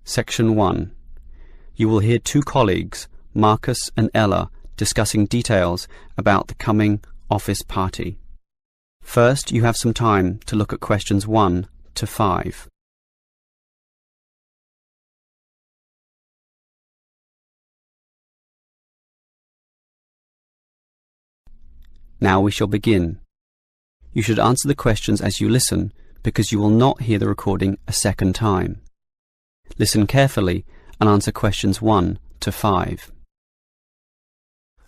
Section 1. You will hear two colleagues, Marcus and Ella, discussing details about the coming office party. First, you have some time to look at questions 1 to 5. Now we shall begin. You should answer the questions as you listen, because you will not hear the recording a second time. Listen carefully and answer questions 1 to 5.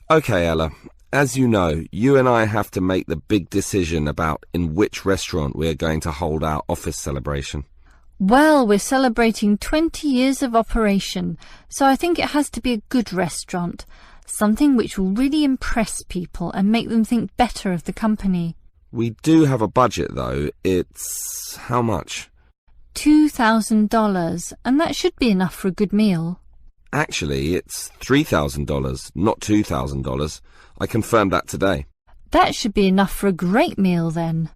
Okay, Ella. As you know, you and I have to make the big decision about in which restaurant we are going to hold our office celebration. Well, we're celebrating 20 years of operation, so I think it has to be a good restaurant, something which will really impress people and make them think better of the company. We do have a budget, though. It's how much? $2,000, and that should be enough for a good meal. Actually, it's $3,000, not $2,000. I confirmed that today. That should be enough for a great meal, then.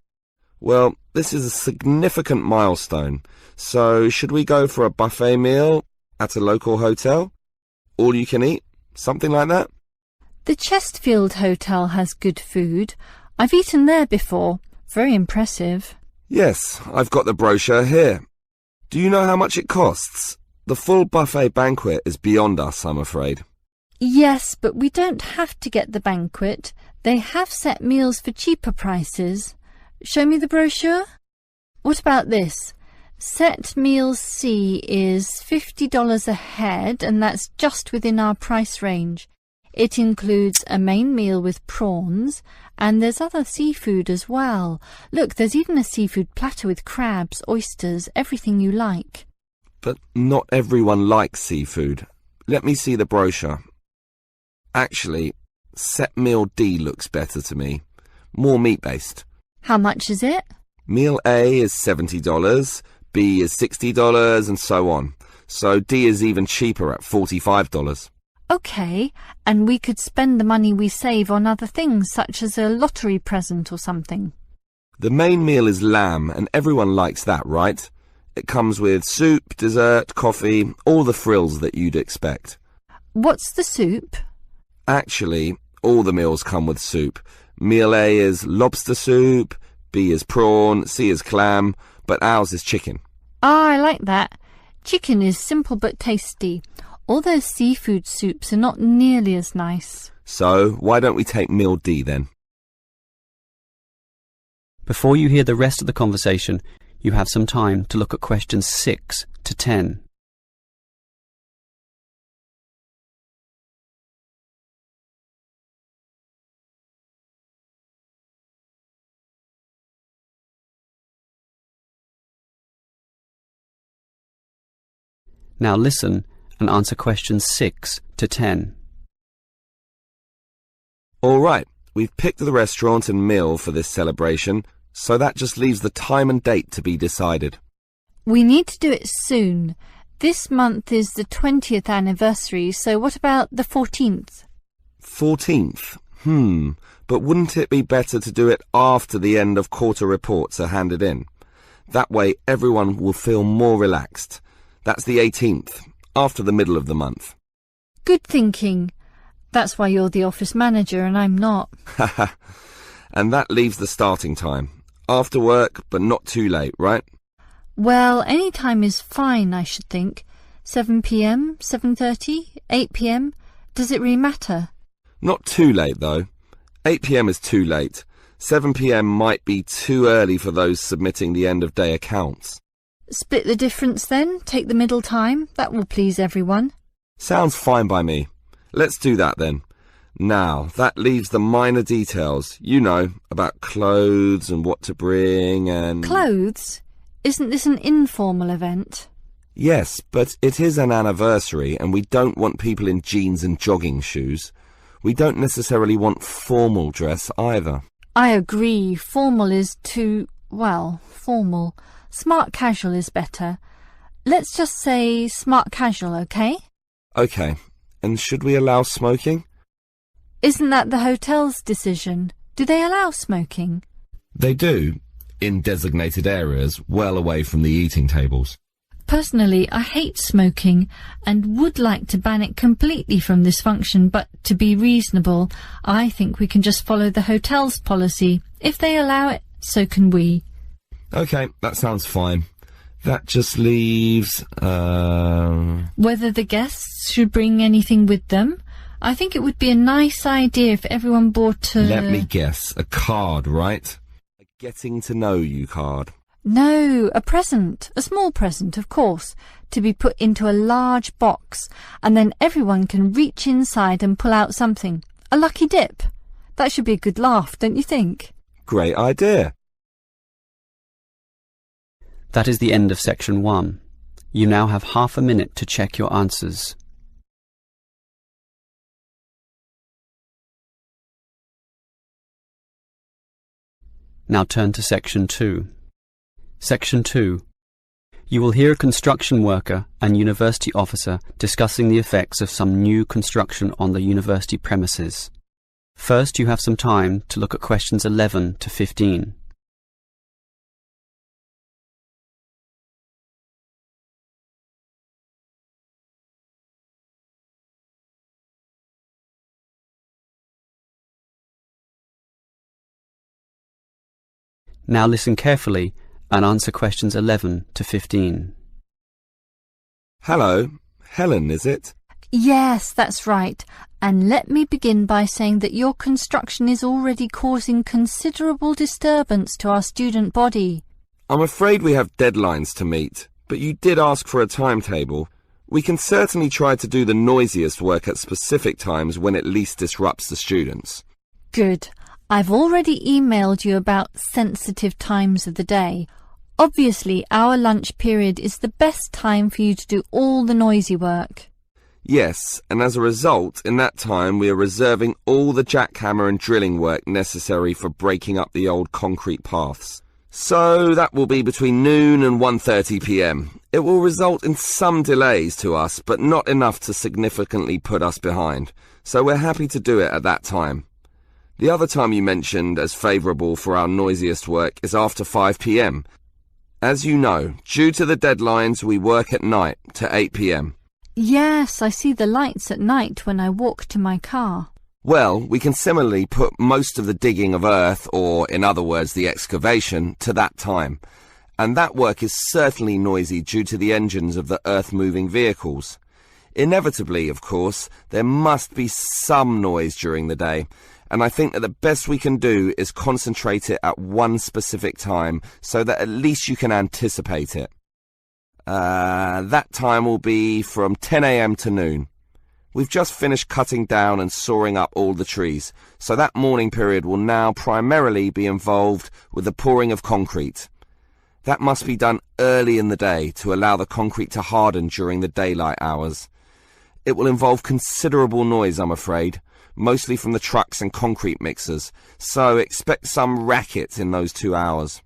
Well, this is a significant milestone, so should we go for a buffet meal at a local hotel? All you can eat? Something like that? The Chesterfield Hotel has good food. I've eaten there before. Very impressive. Yes, I've got the brochure here. Do you know how much it costs? The full buffet banquet is beyond us, I'm afraid. Yes, but we don't have to get the banquet. They have set meals for cheaper prices. Show me the brochure. What about this? Set meal C is $50 a head, and that's just within our price range. It includes a main meal with prawns, and there's other seafood as well. Look, there's even a seafood platter with crabs, oysters, everything you like. But not everyone likes seafood. Let me see the brochure. Actually, set meal D looks better to me. More meat-based. How much is it? Meal A is $70, B is $60, and so on. So D is even cheaper at $45. OK, and we could spend the money we save on other things, such as a lottery present or something. The main meal is lamb, and everyone likes that, right? It comes with soup, dessert, coffee, all the frills that you'd expect. What's the soup? Actually, all the meals come with soup. Meal A is lobster soup, B is prawn, C is clam, but ours is chicken. Ah, I like that. Chicken is simple but tasty. All those seafood soups are not nearly as nice. So, why don't we take meal D then? Before you hear the rest of the conversation, you have some time to look at questions 6 to 10. Now listen and answer questions 6 to 10. All right, we've picked the restaurant and meal for this celebration, so that just leaves the time and date to be decided. We need to do it soon. This month is the 20th anniversary, so what about the 14th? 14th? But wouldn't it be better to do it after the end of quarter reports are handed in? That way everyone will feel more relaxed. That's the 18th, after the middle of the month. Good thinking. That's why you're the office manager and I'm not. And that leaves the starting time. After work, but not too late, right? Well, any time is fine, I should think. 7 p.m, 7:30, 8 p.m. Does it really matter? Not too late, though. 8 p.m. is too late. 7 p.m. might be too early for those submitting the end-of-day accounts. Split the difference then, take the middle time. That will please everyone. Sounds fine by me. Let's do that then. Now, that leaves the minor details, you know, about clothes and what to bring and... Clothes? Isn't this an informal event? Yes, but it is an anniversary and we don't want people in jeans and jogging shoes. We don't necessarily want formal dress either. I agree. Formal is too, well, formal. Smart casual is better. Let's just say smart casual, OK? OK. And should we allow smoking? Isn't that the hotel's decision? Do they allow smoking? They do, in designated areas well away from the eating tables. Personally, I hate smoking and would like to ban it completely from this function, but to be reasonable, I think we can just follow the hotel's policy. If they allow it, so can we. OK, that sounds fine. That just leaves... Whether the guests should bring anything with them? I think it would be a nice idea if everyone bought a... Let me guess. A card, right? A getting to know you card. No, a present. A small present, of course, to be put into a large box, and then everyone can reach inside and pull out something. A lucky dip. That should be a good laugh, don't you think? Great idea. That is the end of section 1. You now have half a minute to check your answers. Now turn to section 2. Section 2. You will hear a construction worker and university officer discussing the effects of some new construction on the university premises. First, you have some time to look at questions 11 to 15. Now listen carefully and answer questions 11 to 15. Hello, Helen, is it? Yes, that's right. And let me begin by saying that your construction is already causing considerable disturbance to our student body. I'm afraid we have deadlines to meet, but you did ask for a timetable. We can certainly try to do the noisiest work at specific times when it least disrupts the students. Good. I've already emailed you about sensitive times of the day. Obviously, our lunch period is the best time for you to do all the noisy work. Yes, and as a result, in that time we are reserving all the jackhammer and drilling work necessary for breaking up the old concrete paths. So that will be between noon and 1:30 p.m. It will result in some delays to us, but not enough to significantly put us behind. So we're happy to do it at that time. The other time you mentioned as favourable for our noisiest work is after 5 p.m. As you know, due to the deadlines, we work at night to 8 p.m. Yes, I see the lights at night when I walk to my car. Well, we can similarly put most of the digging of earth, or in other words the excavation, to that time. And that work is certainly noisy due to the engines of the earth-moving vehicles. Inevitably, of course, there must be some noise during the day, and I think that the best we can do is concentrate it at one specific time so that at least you can anticipate it. That time will be from 10 a.m. to noon. We've just finished cutting down and sawing up all the trees, so that morning period will now primarily be involved with the pouring of concrete. That must be done early in the day to allow the concrete to harden during the daylight hours. It will involve considerable noise, I'm afraid, mostly from the trucks and concrete mixers, so expect some racket in those 2 hours.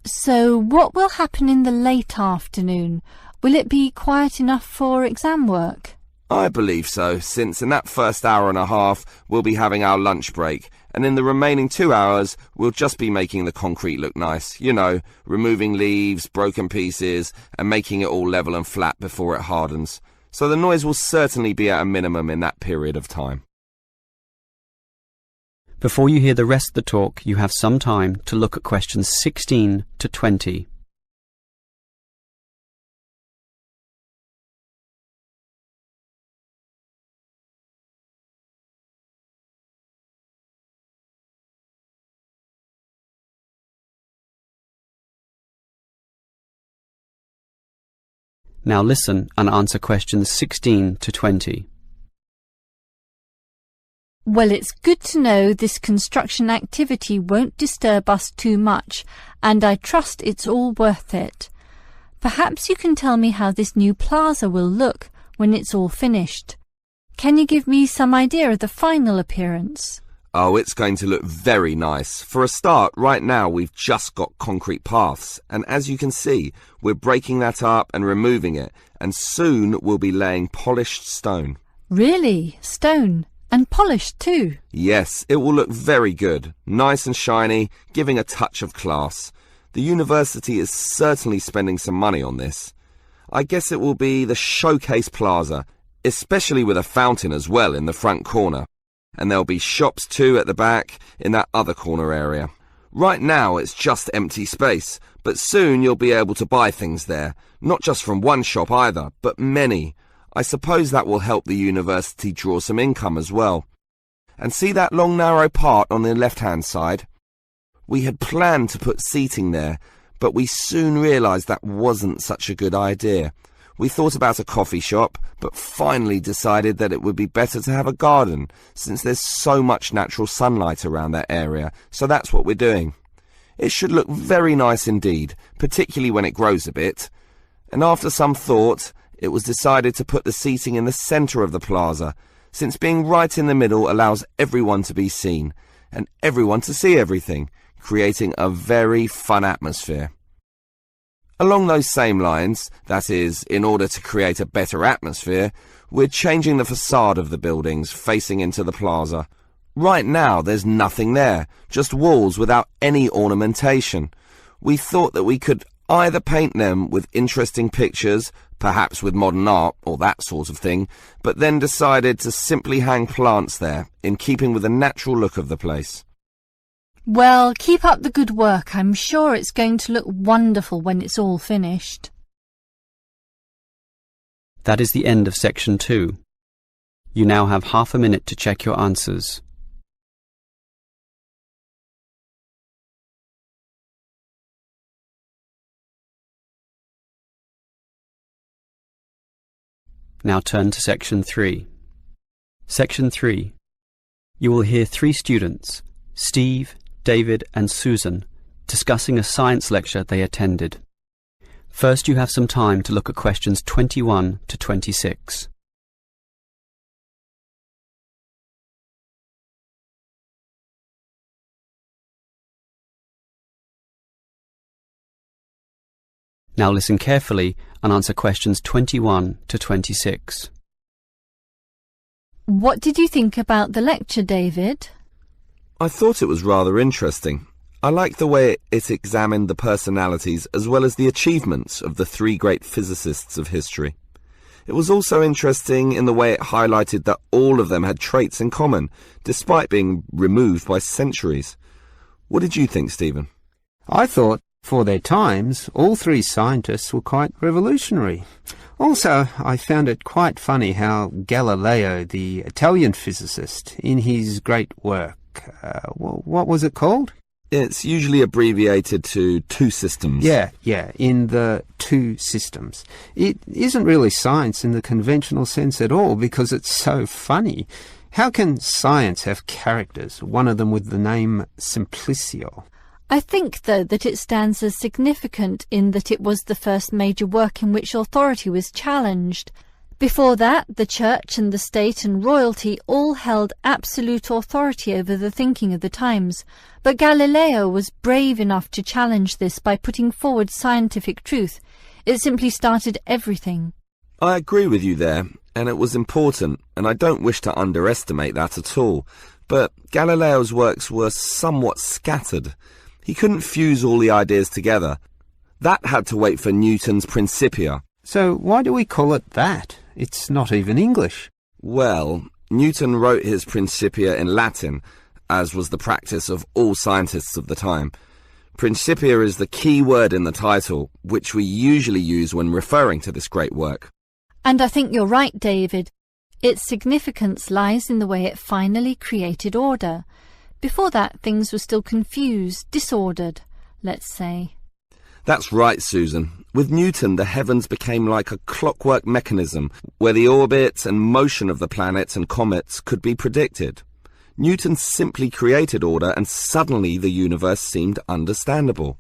So what will happen in the late afternoon? Will it be quiet enough for exam work? I believe so, since in that first hour and a half we'll be having our lunch break, and in the remaining 2 hours we'll just be making the concrete look nice, you know, removing leaves, broken pieces, and making it all level and flat before it hardens. So the noise will certainly be at a minimum in that period of time. Before you hear the rest of the talk, you have some time to look at questions 16 to 20. Now listen and answer questions 16 to 20. Well, it's good to know this construction activity won't disturb us too much, and I trust it's all worth it. Perhaps you can tell me how this new plaza will look when it's all finished. Can you give me some idea of the final appearance? Oh, it's going to look very nice. For a start, right now we've just got concrete paths, and as you can see, we're breaking that up and removing it, and soon we'll be laying polished stone. Really? Stone? And polished too? Yes, it will look very good, nice and shiny, giving a touch of class. The university is certainly spending some money on this. I guess it will be the Showcase Plaza, especially with a fountain as well in the front corner. And there'll be shops too at the back in that other corner area. Right now it's just empty space, but soon you'll be able to buy things there, not just from one shop either, but many. I suppose that will help the university draw some income as well. And see that long narrow part on the left-hand side? We had planned to put seating there, but we soon realised that wasn't such a good idea. We thought about a coffee shop, but finally decided that it would be better to have a garden, since there's so much natural sunlight around that area, so that's what we're doing. It should look very nice indeed, particularly when it grows a bit. And after some thought, it was decided to put the seating in the centre of the plaza, since being right in the middle allows everyone to be seen, and everyone to see everything, creating a very fun atmosphere. Along those same lines, that is, in order to create a better atmosphere, we're changing the facade of the buildings facing into the plaza. Right now there's nothing there, just walls without any ornamentation. We thought that we could either paint them with interesting pictures, perhaps with modern art or that sort of thing, but then decided to simply hang plants there, in keeping with the natural look of the place. Well, keep up the good work. I'm sure it's going to look wonderful when it's all finished. That is the end of section 2. You now have half a minute to check your answers. Now turn to section 3. Section 3. You will hear 3 students, Steve, David and Susan, discussing a science lecture they attended. First, you have some time to look at questions 21 to 26. Now listen carefully and answer questions 21 to 26. What did you think about the lecture, David? I thought it was rather interesting. I liked the way it examined the personalities as well as the achievements of the 3 great physicists of history. It was also interesting in the way it highlighted that all of them had traits in common, despite being removed by centuries. What did you think, Stephen? I thought, for their times, all 3 scientists were quite revolutionary. Also, I found it quite funny how Galileo, the Italian physicist, in his great work, what was it called? It's usually abbreviated to 2 systems. Yeah, in the 2 systems. It isn't really science in the conventional sense at all because it's so funny. How can science have characters, one of them with the name Simplicio? I think, though, that it stands as significant in that it was the first major work in which authority was challenged. Before that, the church and the state and royalty all held absolute authority over the thinking of the times, but Galileo was brave enough to challenge this by putting forward scientific truth. It simply started everything. I agree with you there, and it was important, and I don't wish to underestimate that at all, but Galileo's works were somewhat scattered. He couldn't fuse all the ideas together. That had to wait for Newton's Principia. So why do we call it that? It's not even English. Well, Newton wrote his Principia in Latin, as was the practice of all scientists of the time. Principia is the key word in the title, which we usually use when referring to this great work. And I think you're right, David. Its significance lies in the way it finally created order. Before that, things were still confused, disordered, let's say. That's right, Susan. With Newton, the heavens became like a clockwork mechanism where the orbit and motion of the planets and comets could be predicted. Newton simply created order and suddenly the universe seemed understandable.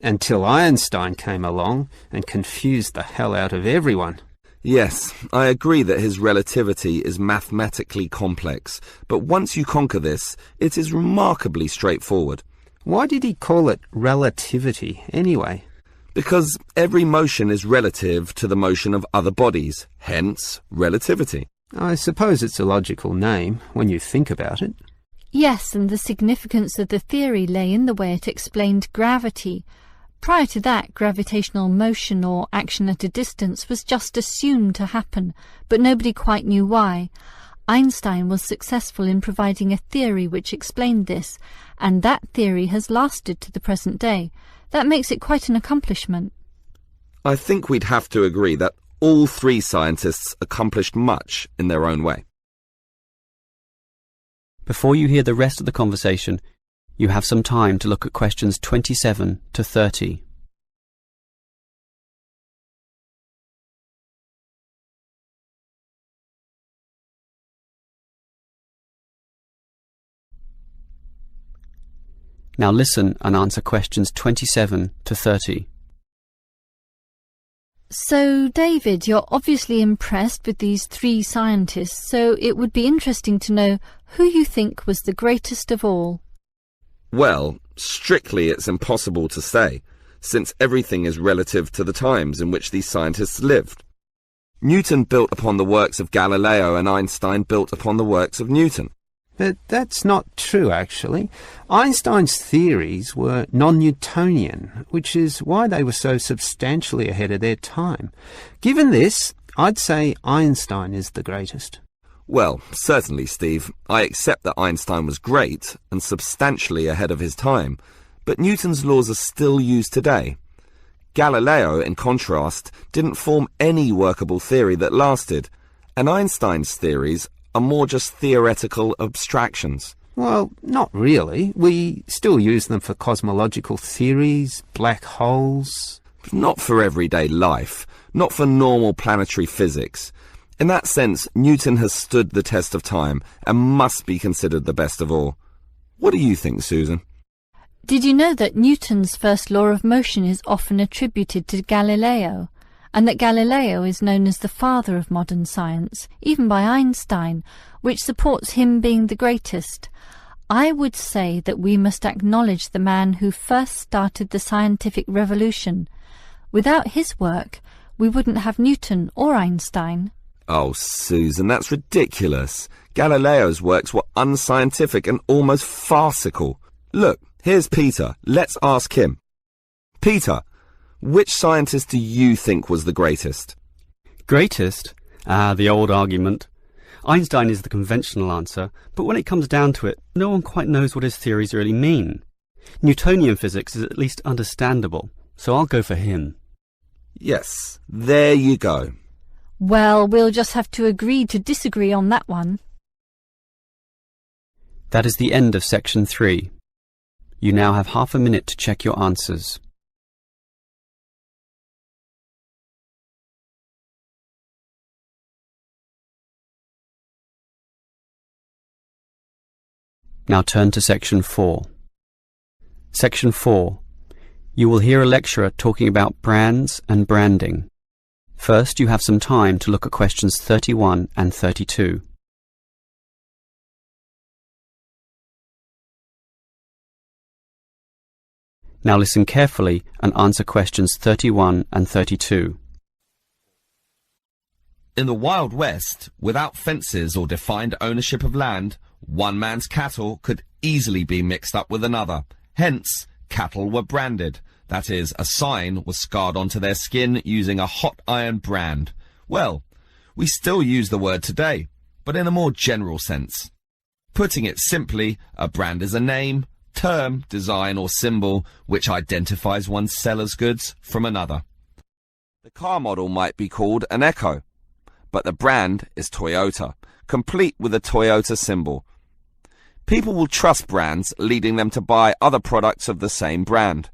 Until Einstein came along and confused the hell out of everyone. Yes, I agree that his relativity is mathematically complex, but once you conquer this, it is remarkably straightforward. Why did he call it relativity, anyway? Because every motion is relative to the motion of other bodies, hence relativity. I suppose it's a logical name, when you think about it. Yes, and the significance of the theory lay in the way it explained gravity. Prior to that, gravitational motion or action at a distance was just assumed to happen, but nobody quite knew why. Einstein was successful in providing a theory which explained this, and that theory has lasted to the present day. That makes it quite an accomplishment. I think we'd have to agree that all three scientists accomplished much in their own way. Before you hear the rest of the conversation, you have some time to look at questions 27 to 30. Now listen and answer questions 27 to 30. So, David, you're obviously impressed with these three scientists, so it would be interesting to know who you think was the greatest of all. Well, strictly it's impossible to say, since everything is relative to the times in which these scientists lived. Newton built upon the works of Galileo and Einstein built upon the works of Newton. But that's not true, actually. Einstein's theories were non-Newtonian, which is why they were so substantially ahead of their time. Given this, I'd say Einstein is the greatest. Well, certainly, Steve. I accept that Einstein was great and substantially ahead of his time, but Newton's laws are still used today. Galileo, in contrast, didn't form any workable theory that lasted, and Einstein's theories are more just theoretical abstractions. Well, not really. We still use them for cosmological theories, black holes. Not for everyday life, not for normal planetary physics. In that sense, Newton has stood the test of time and must be considered the best of all. What do you think, Susan? Did you know that Newton's first law of motion is often attributed to Galileo, and that Galileo is known as the father of modern science, even by Einstein, which supports him being the greatest? I would say that we must acknowledge the man who first started the scientific revolution. Without his work, we wouldn't have Newton or Einstein. Oh, Susan, that's ridiculous. Galileo's works were unscientific and almost farcical. Look, here's Peter. Let's ask him. Peter, which scientist do you think was the greatest? Greatest? The old argument. Einstein is the conventional answer, but when it comes down to it, no one quite knows what his theories really mean. Newtonian physics is at least understandable, so I'll go for him. Yes, there you go. Well, we'll just have to agree to disagree on that one. That is the end of section 3. You now have half a minute to check your answers. Now turn to section 4. Section 4. You will hear a lecturer talking about brands and branding. First, you have some time to look at questions 31 and 32. Now listen carefully and answer questions 31 and 32. In the Wild West, without fences or defined ownership of land, one man's cattle could easily be mixed up with another. Hence, cattle were branded. That is, a sign was scarred onto their skin using a hot iron brand. Well, we still use the word today, but in a more general sense. Putting it simply, a brand is a name, term, design or symbol which identifies one's seller's goods from another. The car model might be called an Echo, but the brand is Toyota, complete with a Toyota symbol. People will trust brands, leading them to buy other products of the same brand.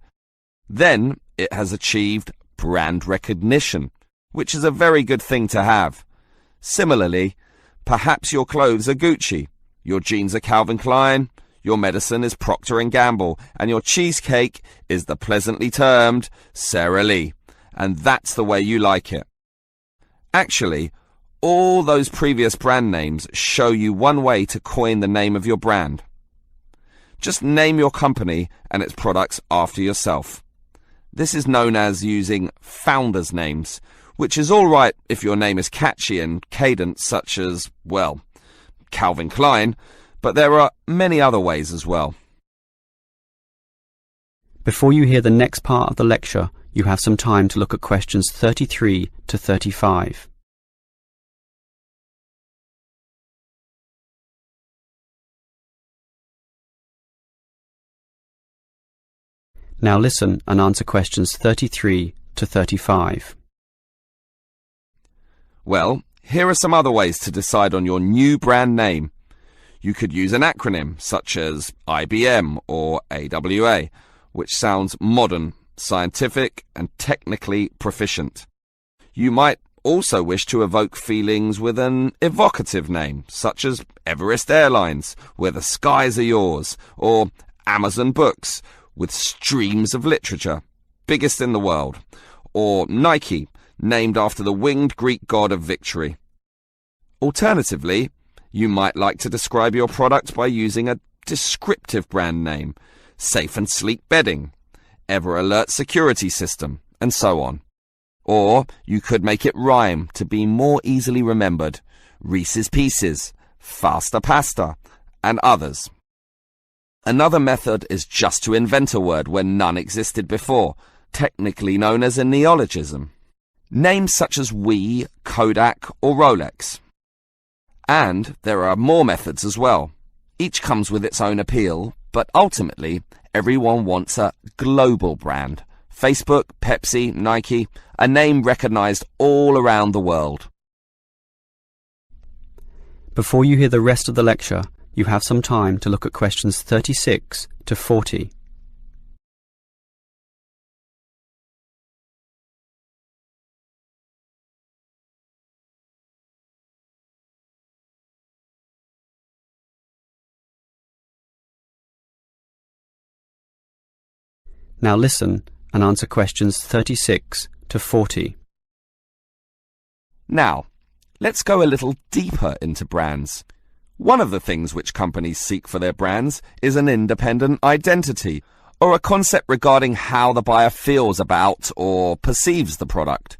Then it has achieved brand recognition, which is a very good thing to have. Similarly, perhaps your clothes are Gucci, your jeans are Calvin Klein, your medicine is Procter & Gamble, and your cheesecake is the pleasantly termed Sara Lee, and that's the way you like it. Actually, all those previous brand names show you one way to coin the name of your brand. Just name your company and its products after yourself. This is known as using founders' names, which is all right if your name is catchy and cadent, such as, well, Calvin Klein, but there are many other ways as well. Before you hear the next part of the lecture, you have some time to look at questions 33 to 35. Now listen and answer questions 33 to 35. Well, here are some other ways to decide on your new brand name. You could use an acronym such as IBM or AWA, which sounds modern, scientific, and technically proficient. You might also wish to evoke feelings with an evocative name, such as Everest Airlines, where the skies are yours, or Amazon Books, with streams of literature, biggest in the world, or Nike, named after the winged Greek god of victory. Alternatively, you might like to describe your product by using a descriptive brand name, Safe and Sleep Bedding, Ever Alert Security System, and so on. Or you could make it rhyme to be more easily remembered, Reese's Pieces, Faster Pasta, and others. Another method is just to invent a word where none existed before, technically known as a neologism. Names such as Wii, Kodak, or Rolex. And there are more methods as well. Each comes with its own appeal, but ultimately, everyone wants a global brand. Facebook, Pepsi, Nike, a name recognized all around the world. Before you hear the rest of the lecture, you have some time to look at questions 36 to 40. Now listen and answer questions 36 to 40. Now, let's go a little deeper into brands. One of the things which companies seek for their brands is an independent identity, or a concept regarding how the buyer feels about or perceives the product.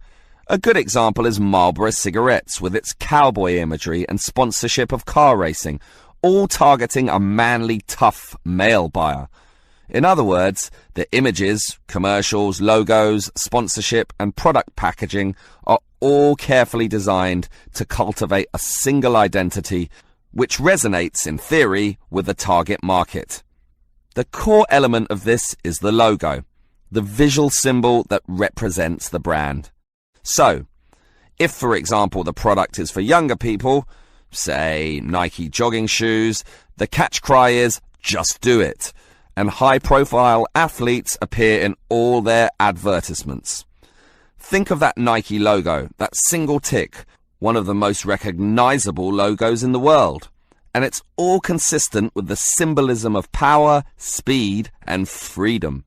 A good example is Marlboro cigarettes, with its cowboy imagery and sponsorship of car racing, all targeting a manly, tough male buyer. In other words, the images, commercials, logos, sponsorship, and product packaging are all carefully designed to cultivate a single identity which resonates, in theory, with the target market. The core element of this is the logo, the visual symbol that represents the brand. So, if, for example, the product is for younger people, say Nike jogging shoes, the catch cry is, "Just do it," and high-profile athletes appear in all their advertisements. Think of that Nike logo, that single tick, one of the most recognizable logos in the world. And it's all consistent with the symbolism of power, speed, and freedom.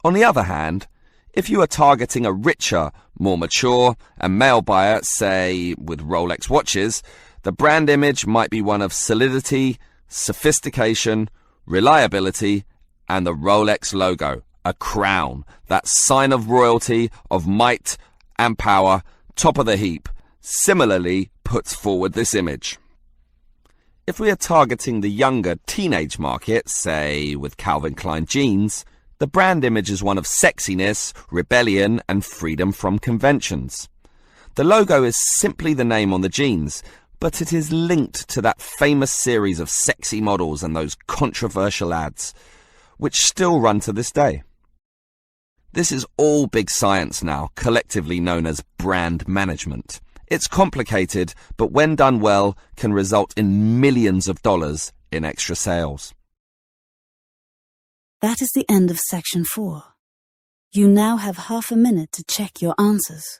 On the other hand, if you are targeting a richer, more mature, and male buyer, say with Rolex watches, the brand image might be one of solidity, sophistication, reliability, and the Rolex logo, a crown, that sign of royalty, of might and power, top of the heap, similarly puts forward this image. If we are targeting the younger teenage market, say with Calvin Klein jeans, the brand image is one of sexiness, rebellion, and freedom from conventions. The logo is simply the name on the jeans, but it is linked to that famous series of sexy models and those controversial ads, which still run to this day. This is all big science now, collectively known as brand management. It's complicated, but when done well, can result in millions of dollars in extra sales. That is the end of section 4. You now have half a minute to check your answers.